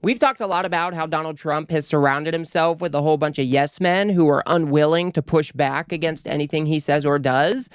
We've talked a lot about how Donald Trump has surrounded himself with a whole bunch of yes men who are unwilling to push back against anything he says or does.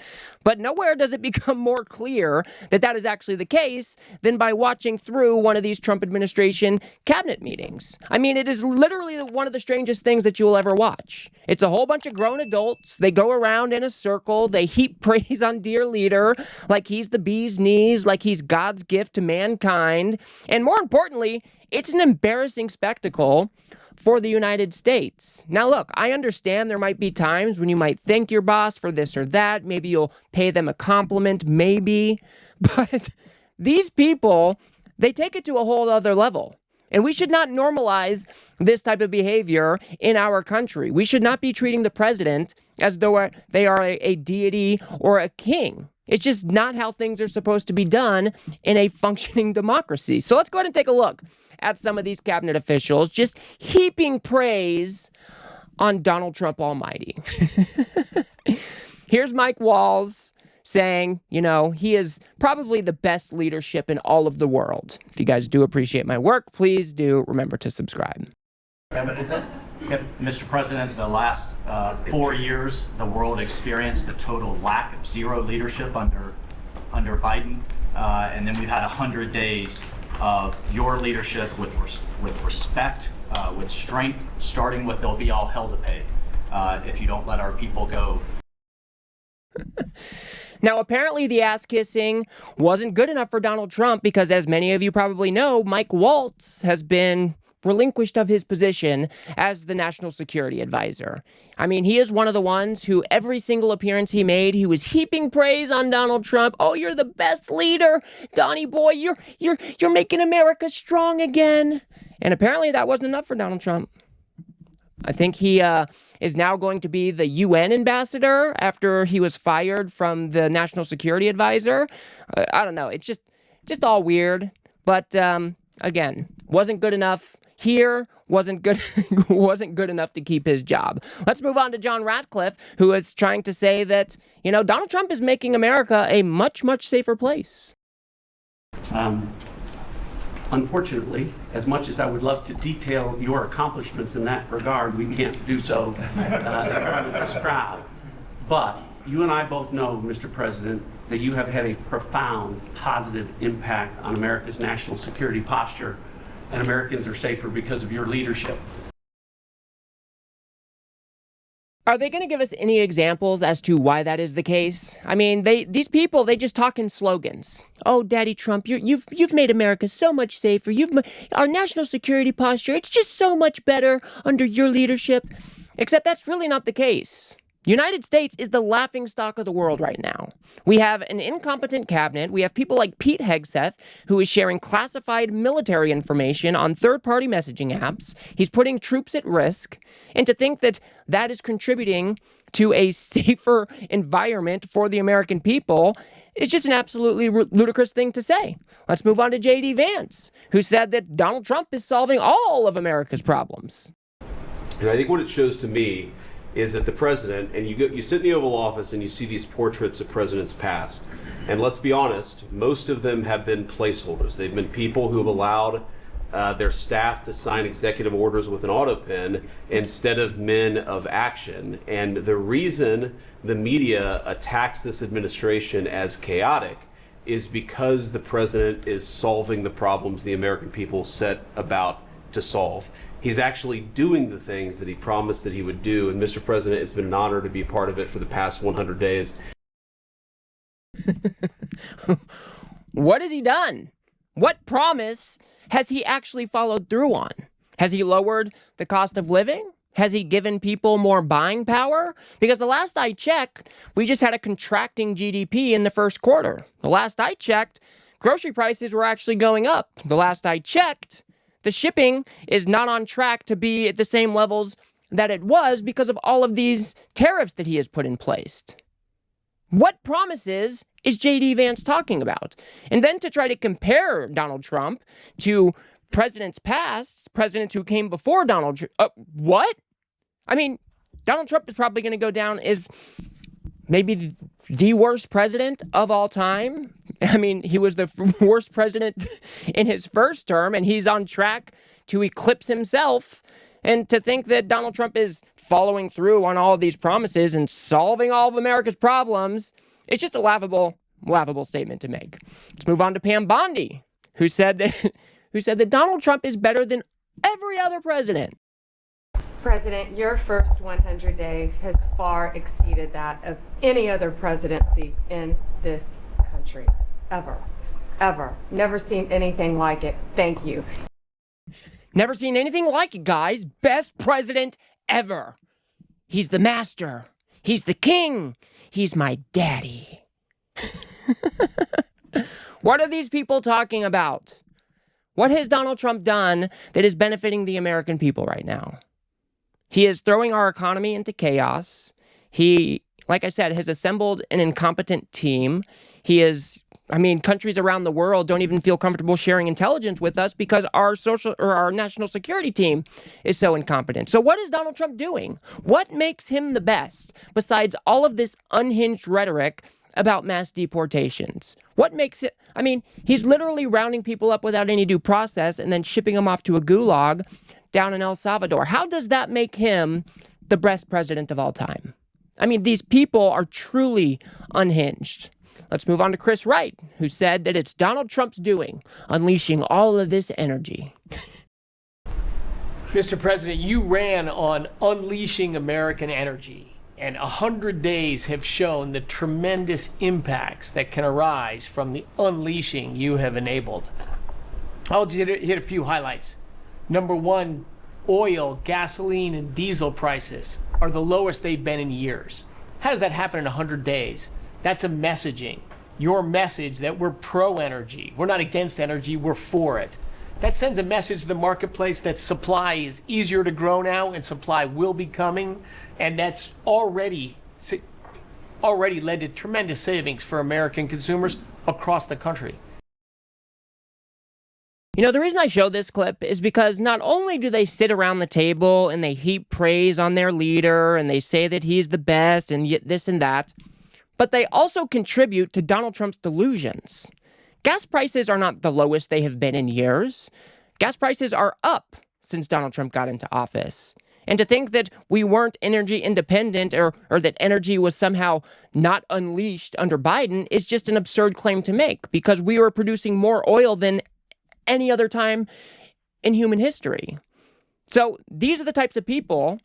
But nowhere does it become more clear that that is actually the case than by watching through one of these Trump administration cabinet meetings. I mean, it is literally one of the strangest things that you will ever watch. It's a whole bunch of grown adults. They go around in a circle. They heap praise on dear leader like he's the bee's knees, like he's God's gift to mankind. And more importantly, it's an embarrassing spectacle for the United States. Now, look, I understand there might be times when you might thank your boss for this or that. Maybe you'll pay them a compliment, maybe. But these people, they take it to a whole other level. And we should not normalize this type of behavior in our country. We should not be treating the president as though they are a deity or a king. It's just not how things are supposed to be done in a functioning democracy. So let's go ahead and take a look at some of these cabinet officials just heaping praise on Donald Trump Almighty. Here's Mike Walz saying, you know, he is probably the best leadership in all of the world. If you guys do appreciate my work, please do remember to subscribe. Mr. President, the last 4 years, the world experienced a total lack of zero leadership under Biden. And then we've had 100 days of your leadership with respect, with strength, starting with there'll be all hell to pay if you don't let our people go. Now, apparently the ass-kissing wasn't good enough for Donald Trump because, as many of you probably know, Mike Walz has been relinquished of his position as the national security advisor. I mean, he is one of the ones who every single appearance he made, he was heaping praise on Donald Trump. Oh, you're the best leader, Donnie boy. You're making America strong again. And apparently that wasn't enough for Donald Trump. I think he is now going to be the UN ambassador after he was fired from the national security advisor. I don't know. It's just all weird. But again, wasn't good enough. Here wasn't good enough to keep his job. Let's move on to John Ratcliff, who is trying to say that, you know, Donald Trump is making America a much, much safer place. Unfortunately, as much as I would love to detail your accomplishments in that regard, we can't do so in front of this crowd. But you and I both know, Mr. President, that you have had a profound positive impact on America's national security posture, and Americans are safer because of your leadership. Are they going to give us any examples as to why that is the case? I mean, these people, they just talk in slogans. Oh, Daddy Trump, you've made America so much safer. Our national security posture, it's just so much better under your leadership. Except that's really not the case. United States is the laughingstock of the world right now. We have an incompetent cabinet. We have people like Pete Hegseth, who is sharing classified military information on third-party messaging apps. He's putting troops at risk. And to think that that is contributing to a safer environment for the American people is just an absolutely ludicrous thing to say. Let's move on to J.D. Vance, who said that Donald Trump is solving all of America's problems. And I think what it shows to me is that the president, and you sit in the Oval Office and you see these portraits of presidents past, and let's be honest, most of them have been placeholders. They've been people who have allowed their staff to sign executive orders with an auto pen instead of men of action. And the reason the media attacks this administration as chaotic is because the president is solving the problems the American people set about to solve. He's actually doing the things that he promised that he would do. And Mr. President, it's been an honor to be a part of it for the past 100 days. What has he done? What promise has he actually followed through on? Has he lowered the cost of living? Has he given people more buying power? Because the last I checked, we just had a contracting GDP in the first quarter. The last I checked, grocery prices were actually going up. The last I checked, the shipping is not on track to be at the same levels that it was because of all of these tariffs that he has put in place. What promises is J.D. Vance talking about? And then to try to compare Donald Trump to presidents past, presidents who came before Donald Trump. What? I mean, Donald Trump is probably going to go down as maybe the worst president of all time. I mean, he was the worst president in his first term, and he's on track to eclipse himself. And to think that Donald Trump is following through on all of these promises and solving all of America's problems, it's just a laughable statement to make. Let's move on to Pam Bondi, who said that Donald Trump is better than every other president. President, your first 100 days has far exceeded that of any other presidency in this country. Ever. Ever. Never seen anything like it. Thank you. Never seen anything like it, guys. Best president ever. He's the master. He's the king. He's my daddy. What are these people talking about? What has Donald Trump done that is benefiting the American people right now? He is throwing our economy into chaos. He, like I said, has assembled an incompetent team. Countries around the world don't even feel comfortable sharing intelligence with us because our national security team is so incompetent. So what is Donald Trump doing? What makes him the best besides all of this unhinged rhetoric about mass deportations? What makes it? He's literally rounding people up without any due process and then shipping them off to a gulag down in El Salvador. How does that make him the best president of all time? These people are truly unhinged. Let's move on to Chris Wright, who said that it's Donald Trump's doing, unleashing all of this energy. Mr. President, you ran on unleashing American energy, and 100 days have shown the tremendous impacts that can arise from the unleashing you have enabled. I'll just hit a few highlights. Number one, oil, gasoline, and diesel prices are the lowest they've been in years. How does that happen in 100 days? That's a messaging. Your message that we're pro-energy. We're not against energy, we're for it. That sends a message to the marketplace that supply is easier to grow now and supply will be coming. And that's already led to tremendous savings for American consumers across the country. The reason I show this clip is because not only do they sit around the table and they heap praise on their leader and they say that he's the best and this and that, but they also contribute to Donald Trump's delusions. Gas prices are not the lowest they have been in years. Gas prices are up since Donald Trump got into office. And to think that we weren't energy independent or that energy was somehow not unleashed under Biden is just an absurd claim to make, because we were producing more oil than any other time in human history. So these are the types of people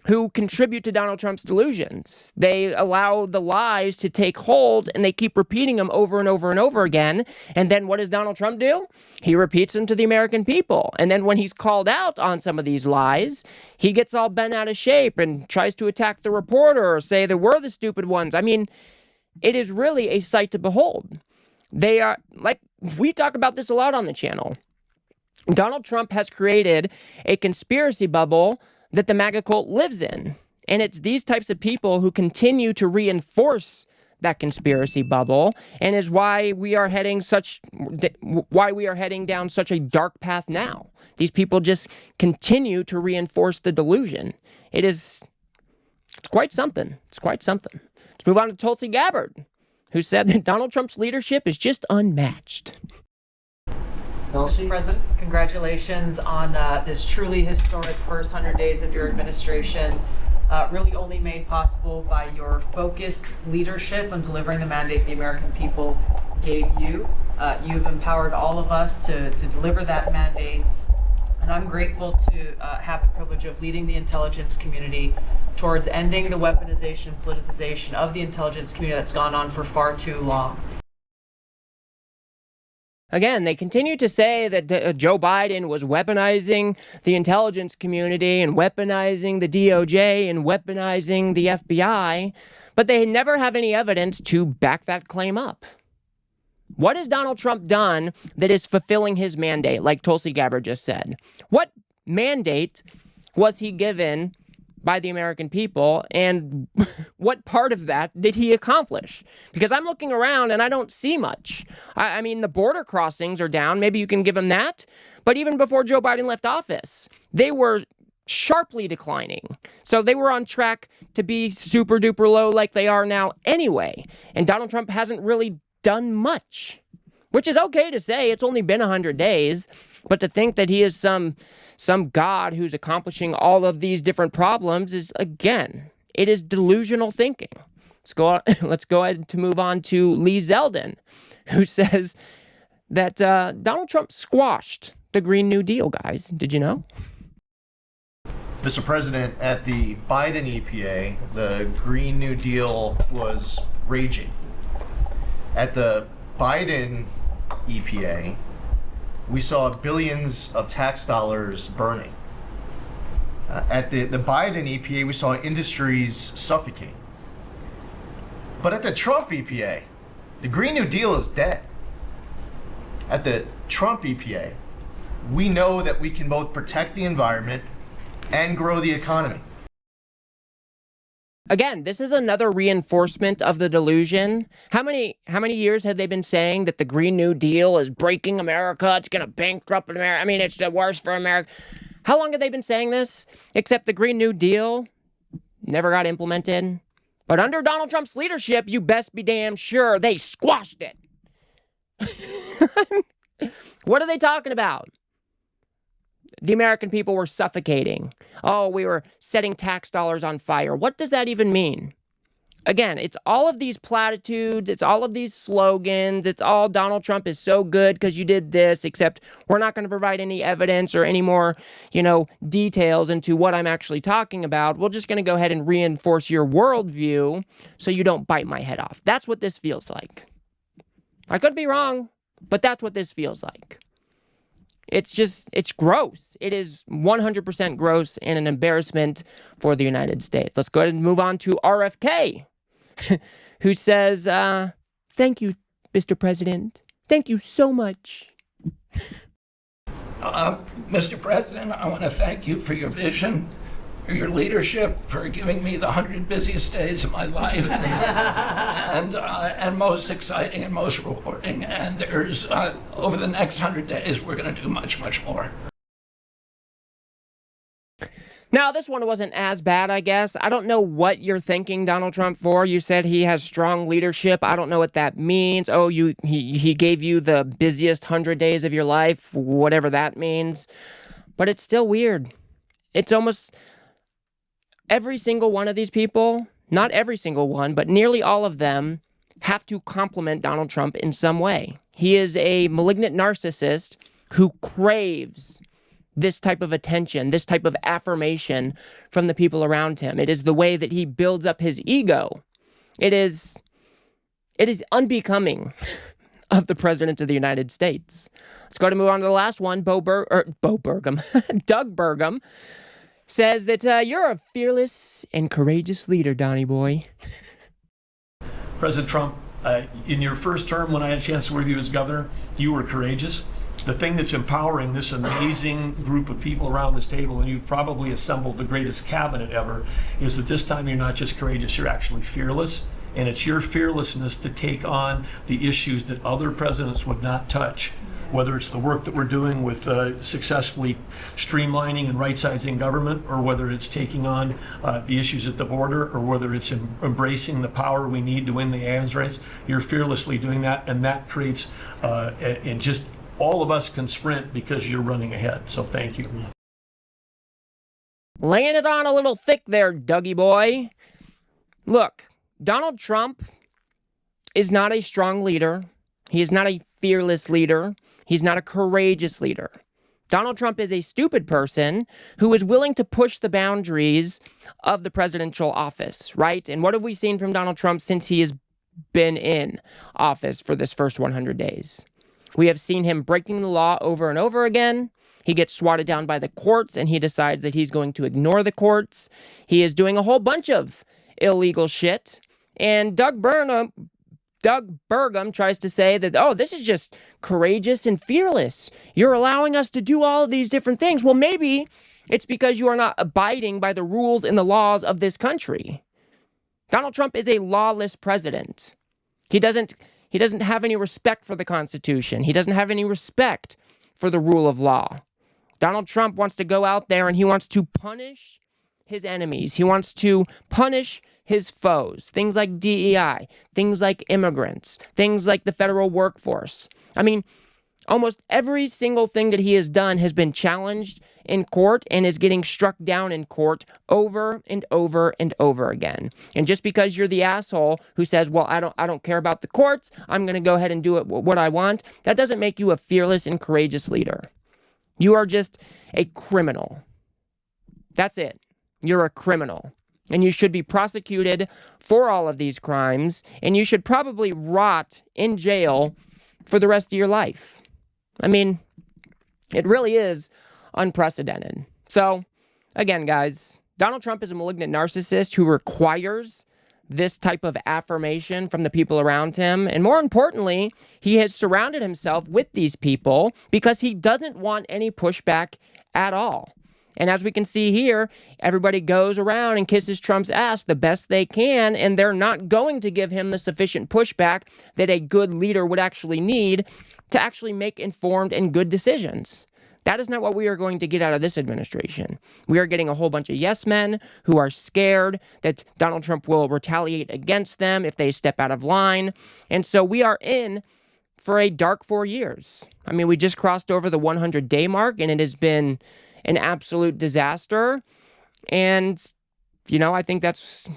who contribute to Donald Trump's delusions. They allow the lies to take hold and they keep repeating them over and over and over again. And then what does Donald Trump do? He repeats them to the American people. And then when he's called out on some of these lies, he gets all bent out of shape and tries to attack the reporter or say that we're the stupid ones. It is really a sight to behold. They are, like, we talk about this a lot on the channel. Donald Trump has created a conspiracy bubble that the MAGA cult lives in. And it's these types of people who continue to reinforce that conspiracy bubble, and is why we are heading down such a dark path now. These people just continue to reinforce the delusion. It's quite something. It's quite something. Let's move on to Tulsi Gabbard, who said that Donald Trump's leadership is just unmatched. Mr. President, congratulations on this truly historic first 100 days of your administration, really only made possible by your focused leadership on delivering the mandate the American people gave you. You've empowered all of us to deliver that mandate, and I'm grateful to have the privilege of leading the intelligence community towards ending the weaponization, politicization of the intelligence community that's gone on for far too long. Again, they continue to say that Joe Biden was weaponizing the intelligence community and weaponizing the DOJ and weaponizing the FBI, but they never have any evidence to back that claim up. What has Donald Trump done that is fulfilling his mandate, like Tulsi Gabbard just said? What mandate was he given by the American people, and what part of that did he accomplish? Because I'm looking around and I don't see much. The border crossings are down. Maybe you can give him that. But even before Joe Biden left office, they were sharply declining. So they were on track to be super duper low like they are now anyway. And Donald Trump hasn't really done much. which is okay to say. It's only been 100 days. But to think that he is some god who's accomplishing all of these different problems is, again, it is delusional thinking. Let's go ahead to move on to Lee Zeldin, who says that Donald Trump squashed the Green New Deal, guys. Did you know? Mr. President, at the Biden EPA, the Green New Deal was raging. At the Biden EPA, we saw billions of tax dollars burning. At the Biden EPA, we saw industries suffocating. But at the Trump EPA, the Green New Deal is dead. At the Trump EPA, we know that we can both protect the environment and grow the economy. Again, this is another reinforcement of the delusion. How many years have they been saying that the Green New Deal is breaking America? It's going to bankrupt America. I mean, it's the worst for America. How long have they been saying this? Except the Green New Deal never got implemented. But under Donald Trump's leadership, you best be damn sure they squashed it. What are they talking about? The American people were suffocating. Oh, we were setting tax dollars on fire. What does that even mean? Again, it's all of these platitudes. It's all of these slogans. It's all Donald Trump is so good because you did this, except we're not going to provide any evidence or any more, details into what I'm actually talking about. We're just going to go ahead and reinforce your worldview so you don't bite my head off. That's what this feels like. I could be wrong, but that's what this feels like. It's gross. It is 100% gross and an embarrassment for the United States. Let's go ahead and move on to RFK, who says, thank you, Mr. President. Thank you so much. Mr. President, I want to thank you for your vision, for your leadership, for giving me the 100 busiest days of my life, and most exciting and most rewarding. And there's over the next 100 days, we're going to do much, much more. Now, this one wasn't as bad, I guess. I don't know what you're thanking Donald Trump for. You said he has strong leadership. I don't know what that means. Oh, he gave you the busiest 100 days of your life, whatever that means. But it's still weird. It's almost every single one of these people, not every single one, but nearly all of them have to compliment Donald Trump in some way. He is a malignant narcissist who craves this type of attention, this type of affirmation from the people around him. It is the way that he builds up his ego. It is unbecoming of the President of the United States. Let's go to move on to the last one. Doug Burgum says that you're a fearless and courageous leader, Donnie boy. President Trump, in your first term, when I had a chance to work with you as governor, you were courageous. The thing that's empowering this amazing group of people around this table, and you've probably assembled the greatest cabinet ever, is that this time you're not just courageous, you're actually fearless. And it's your fearlessness to take on the issues that other presidents would not touch. Whether it's the work that we're doing with successfully streamlining and right-sizing government, or whether it's taking on the issues at the border, or whether it's embracing the power we need to win the arms race, you're fearlessly doing that, and that creates, and just all of us can sprint because you're running ahead. So thank you. Laying it on a little thick there, Dougie boy. Look, Donald Trump is not a strong leader. He is not a fearless leader. He's not a courageous leader. Donald Trump is a stupid person who is willing to push the boundaries of the presidential office, right? And what have we seen from Donald Trump since he has been in office for this first 100 days? We have seen him breaking the law over and over again. He gets swatted down by the courts, and he decides that he's going to ignore the courts. He is doing a whole bunch of illegal shit. And Doug Burgum tries to say that, oh, this is just courageous and fearless. You're allowing us to do all of these different things. Well, maybe it's because you are not abiding by the rules and the laws of this country. Donald Trump is a lawless president. He doesn't have any respect for the Constitution. He doesn't have any respect for the rule of law. Donald Trump wants to go out there and he wants to punish his enemies. He wants to punish his foes. Things like DEI, things like immigrants, things like the federal workforce. I mean, almost every single thing that he has done has been challenged in court and is getting struck down in court over and over and over again. And just because you're the asshole who says, well, I don't care about the courts, I'm going to go ahead and do what I want, that doesn't make you a fearless and courageous leader. You are just a criminal. That's it. You're a criminal. And you should be prosecuted for all of these crimes, and you should probably rot in jail for the rest of your life. I mean, it really is unprecedented. So, again, guys, Donald Trump is a malignant narcissist who requires this type of affirmation from the people around him. And more importantly, he has surrounded himself with these people because he doesn't want any pushback at all. And as we can see here, everybody goes around and kisses Trump's ass the best they can, and they're not going to give him the sufficient pushback that a good leader would actually need to actually make informed and good decisions. That is not what we are going to get out of this administration. We are getting a whole bunch of yes men who are scared that Donald Trump will retaliate against them if they step out of line. And so we are in for a dark 4 years. I mean, we just crossed over the 100-day mark, and it has been an absolute disaster. And, you know, I think that's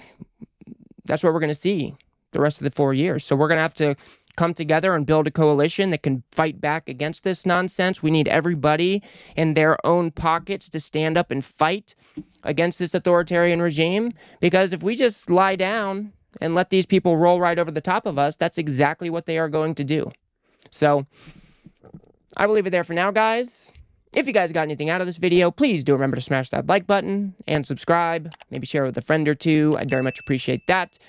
what we're going to see the rest of the 4 years. So we're going to have to come together and build a coalition that can fight back against this nonsense. We need everybody in their own pockets to stand up and fight against this authoritarian regime. Because if we just lie down and let these people roll right over the top of us, that's exactly what they are going to do. So I will leave it there for now, guys. If you guys got anything out of this video, please do remember to smash that like button and subscribe. Maybe share it with a friend or two. I'd very much appreciate that.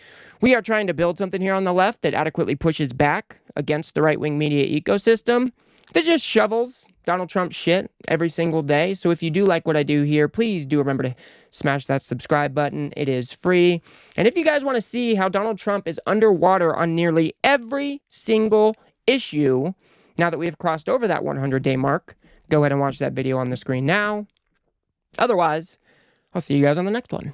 We are trying to build something here on the left that adequately pushes back against the right-wing media ecosystem that just shovels Donald Trump shit every single day. So if you do like what I do here, please do remember to smash that subscribe button. It is free. And if you guys want to see how Donald Trump is underwater on nearly every single issue, now that we have crossed over that 100-day mark, go ahead and watch that video on the screen now. Otherwise, I'll see you guys on the next one.